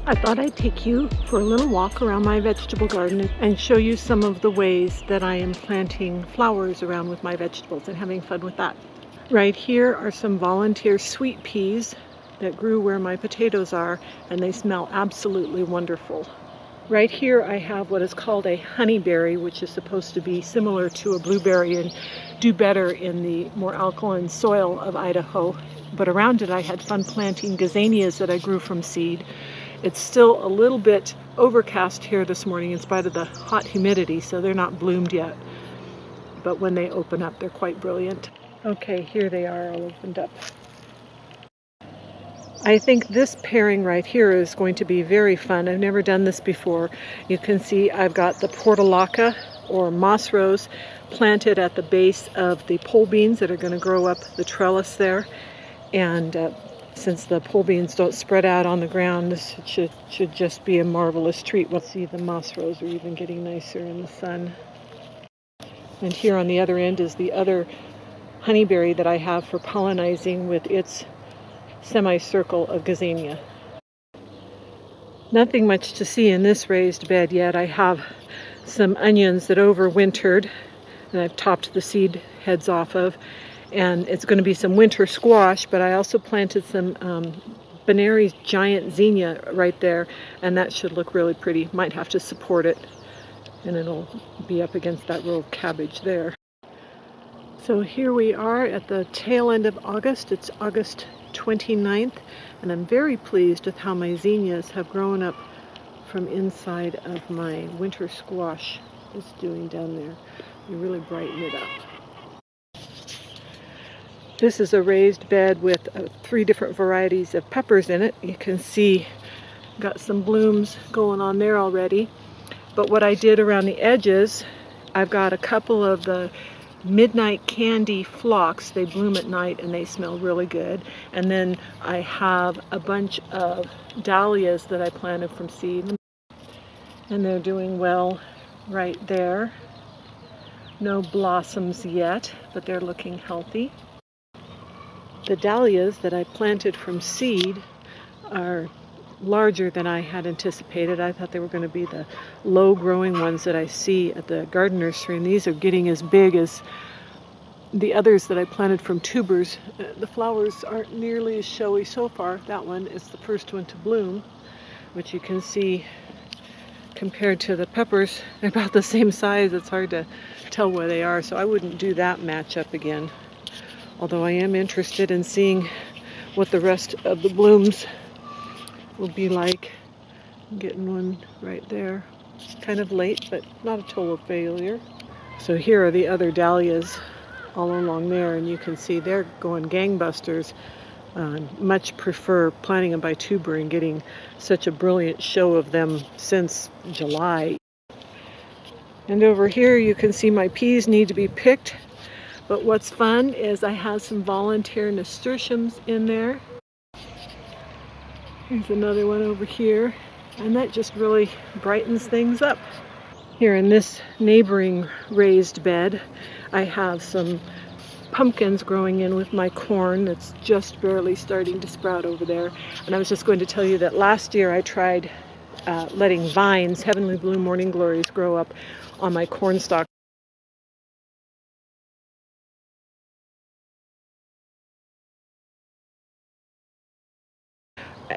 I thought I'd take you for a little walk around my vegetable garden and show you some of the ways that I am planting flowers around with my vegetables and having fun with that. Right here are some volunteer sweet peas that grew where my potatoes are, and they smell absolutely wonderful. Right here I have what is called a honeyberry, which is supposed to be similar to a blueberry and do better in the more alkaline soil of Idaho. But around it I had fun planting gazanias that I grew from seed. It's still a little bit overcast here this morning in spite of the hot humidity, so they're not bloomed yet. But when they open up, they're quite brilliant. Okay, here they are all opened up. I think this pairing right here is going to be very fun. I've never done this before. You can see I've got the portulaca or moss rose planted at the base of the pole beans that are going to grow up the trellis there. And since the pole beans don't spread out on the ground, this should just be a marvelous treat. We'll see the moss rose are even getting nicer in the sun. And here on the other end is the other honeyberry that I have for pollinizing with its semicircle of gazania. Nothing much to see in this raised bed yet. I have some onions that overwintered and I've topped the seed heads off of, and it's going to be some winter squash, but I also planted some Benary's giant zinnia right there, and that should look really pretty. Might have to support it, and it'll be up against that row of cabbage there. So here we are at the tail end of August. It's August 29th, and I'm very pleased with how my zinnias have grown up from inside of my winter squash is doing down there. You really brighten it up. This is a raised bed with 3 different varieties of peppers in it. You can see got some blooms going on there already. But what I did around the edges, I've got a couple of the midnight candy phlox. They bloom at night and they smell really good. And then I have a bunch of dahlias that I planted from seed, and they're doing well right there. No blossoms yet, but they're looking healthy. The dahlias that I planted from seed are larger than I had anticipated. I thought they were going to be the low-growing ones that I see at the garden nursery, and these are getting as big as the others that I planted from tubers. The flowers aren't nearly as showy so far. That one is the first one to bloom, which you can see compared to the peppers. They're about the same size. It's hard to tell where they are, so I wouldn't do that matchup again. Although I am interested in seeing what the rest of the blooms will be like. I'm getting one right there. Kind of late, but not a total failure. So here are the other dahlias all along there, and you can see they're going gangbusters. Much prefer planting them by tuber and getting such a brilliant show of them since July. And over here you can see my peas need to be picked. But what's fun is I have some volunteer nasturtiums in there. Here's another one over here, and that just really brightens things up. Here in this neighboring raised bed, I have some pumpkins growing in with my corn that's just barely starting to sprout over there. And I was just going to tell you that last year I tried letting vines, Heavenly Blue Morning Glories, grow up on my corn stalk.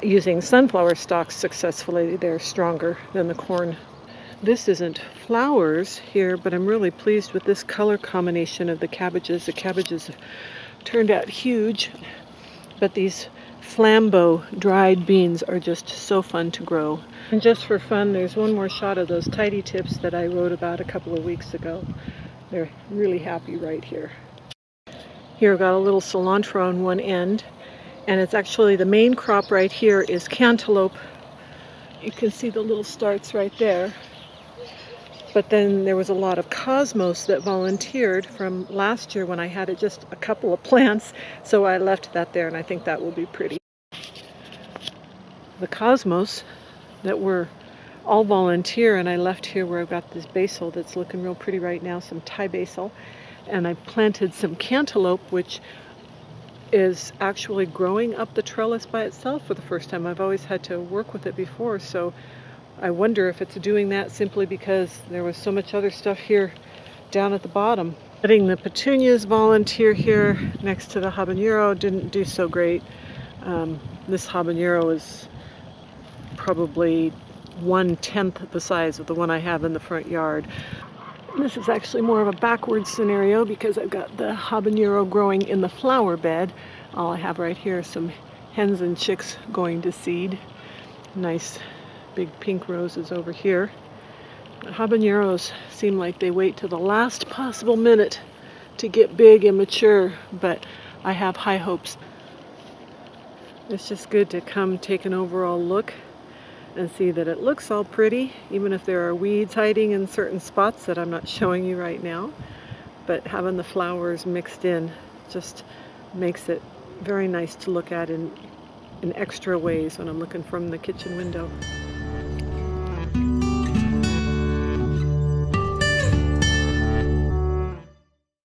Using sunflower stalks successfully. They're stronger than the corn. This isn't flowers here, but I'm really pleased with this color combination of the cabbages. The cabbages have turned out huge, but these flambeau dried beans are just so fun to grow. And just for fun, there's one more shot of those tidy tips that I wrote about a couple of weeks ago. They're really happy right here. Here I've got a little cilantro on one end, and it's actually the main crop right here is cantaloupe. You can see the little starts right there. But then there was a lot of cosmos that volunteered from last year when I had just a couple of plants, so I left that there, and I think that will be pretty. The cosmos that were all volunteer, and I left here where I've got this basil that's looking real pretty right now, some Thai basil, and I planted some cantaloupe, which is actually growing up the trellis by itself for the first time. I've always had to work with it before, so I wonder if it's doing that simply because there was so much other stuff here down at the bottom. Letting the petunias volunteer here next to the habanero didn't do so great. This habanero is probably 1/10 the size of the one I have in the front yard. This is actually more of a backwards scenario because I've got the habanero growing in the flower bed. All I have right here is some hens and chicks going to seed. Nice big pink roses over here. Habaneros seem like they wait till the last possible minute to get big and mature, but I have high hopes. It's just good to come take an overall look and see that it looks all pretty, even if there are weeds hiding in certain spots that I'm not showing you right now. But having the flowers mixed in just makes it very nice to look at in extra ways when I'm looking from the kitchen window.